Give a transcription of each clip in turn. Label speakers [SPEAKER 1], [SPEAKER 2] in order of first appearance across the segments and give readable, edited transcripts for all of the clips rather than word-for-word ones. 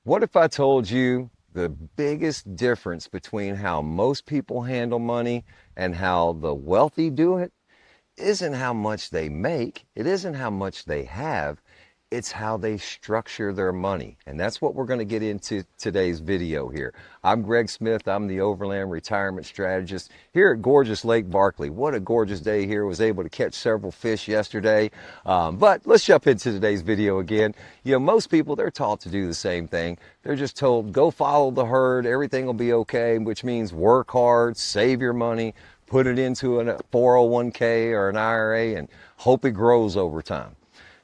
[SPEAKER 1] What if I told you the biggest difference between how most people handle money and how the wealthy do it isn't how much they make, it isn't how much they have, it's how they structure their money. And that's what we're going to get into today's video here. I'm Greg Smith. I'm the Overland Retirement Strategist here at gorgeous Lake Barkley. What a gorgeous day here. Was able to catch several fish yesterday. But let's jump into today's video again. You know, most people, they're taught to do the same thing. They're just told, go follow the herd. Everything will be okay, which means work hard, save your money, put it into a 401k or an IRA and hope it grows over time.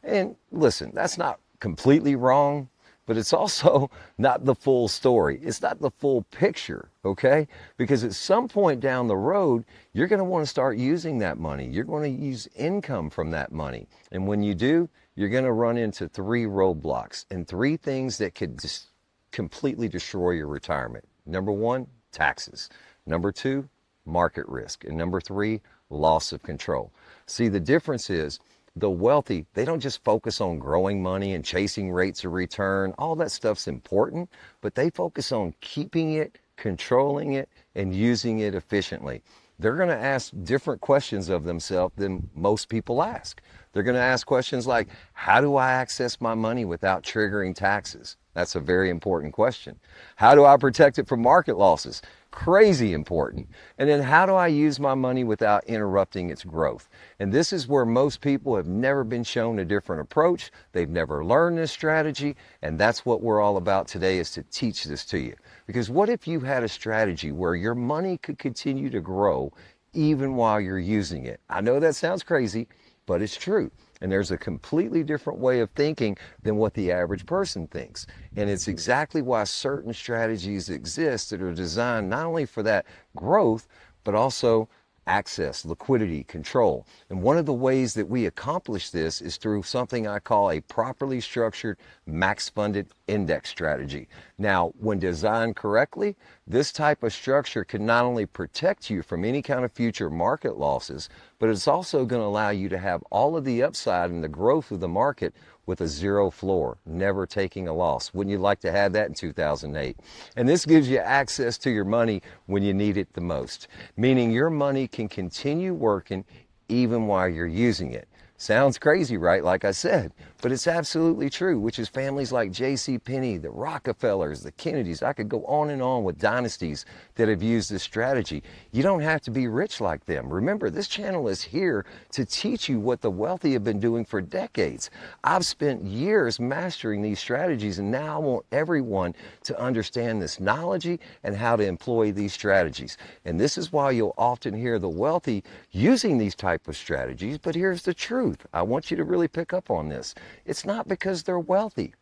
[SPEAKER 1] And listen, that's not completely wrong, but it's also not the full story. It's not the full picture, okay? Because at some point down the road, you're going to want to start using that money. You're going to use income from that money. And when you do, you're going to run into 3 roadblocks and 3 things that could just completely destroy your retirement. Number 1, taxes. Number 2, market risk. And number 3, loss of control. See, the difference is the wealthy, they don't just focus on growing money and chasing rates of return. All that stuff's important, but they focus on keeping it, controlling it, and using it efficiently. They're going to ask different questions of themselves than most people ask. They're going to ask questions like, how do I access my money without triggering taxes? That's a very important question. How do I protect it from market losses? Crazy important. And then how do I use my money without interrupting its growth? And this is where most people have never been shown a different approach. They've never learned this strategy. And that's what we're all about today, is to teach this to you. Because what if you had a strategy where your money could continue to grow even while you're using it? I know that sounds crazy, but it's true. And there's a completely different way of thinking than what the average person thinks. And it's exactly why certain strategies exist that are designed not only for that growth, but also access, liquidity, control. And one of the ways that we accomplish this is through something I call a properly structured max funded index strategy. Now, when designed correctly, this type of structure can not only protect you from any kind of future market losses, but it's also going to allow you to have all of the upside and the growth of the market with a zero floor, never taking a loss. Wouldn't you like to have that in 2008? And this gives you access to your money when you need it the most, meaning your money can continue working even while you're using it. Sounds crazy, right? Like I said, but it's absolutely true, which is families like J.C. Penney, the Rockefellers, the Kennedys. I could go on and on with dynasties that have used this strategy. You don't have to be rich like them. Remember, this channel is here to teach you what the wealthy have been doing for decades. I've spent years mastering these strategies, and now I want everyone to understand this knowledge and how to employ these strategies. And this is why you'll often hear the wealthy using these type of strategies. But here's the truth. I want you to really pick up on this. It's not because they're wealthy.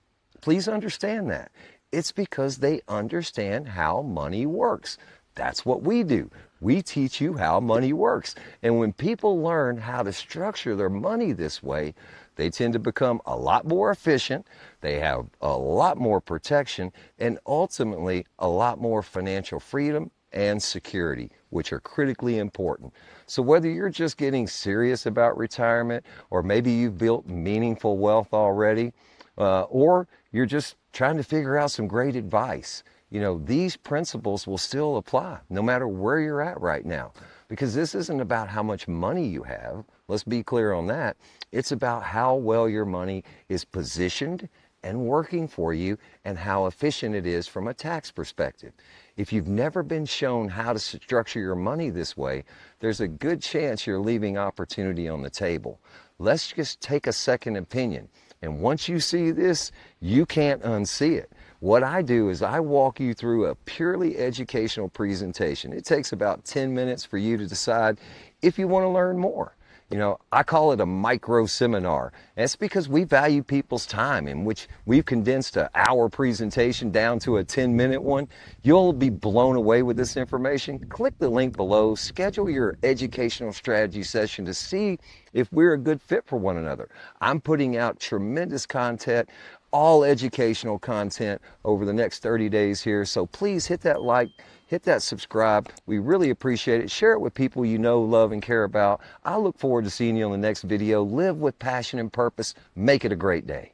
[SPEAKER 1] Please understand that. It's because they understand how money works. That's what we do. We teach you how money works. And when people learn how to structure their money this way, they tend to become a lot more efficient. They have a lot more protection and ultimately a lot more financial freedom and security, which are critically important. So whether you're just getting serious about retirement, or maybe you've built meaningful wealth already, or you're just trying to figure out some great advice, you know, these principles will still apply no matter where you're at right now. Because this isn't about how much money you have. Let's be clear on that. It's about how well your money is positioned and working for you, and how efficient it is from a tax perspective. If you've never been shown how to structure your money this way, there's a good chance you're leaving opportunity on the table. Let's just take a second opinion. And once you see this, you can't unsee it. What I do is I walk you through a purely educational presentation. It takes about 10 minutes for you to decide if you want to learn more. You know, I call it a micro seminar. And it's because we value people's time, in which we've condensed an hour presentation down to a 10-minute one. You'll be blown away with this information. Click the link below, schedule your educational strategy session to see if we're a good fit for one another. I'm putting out tremendous content, all educational content over the next 30 days here. So please hit that like, hit that subscribe. We really appreciate it. Share it with people you know, love, and care about. I look forward to seeing you on the next video. Live with passion and purpose. Make it a great day.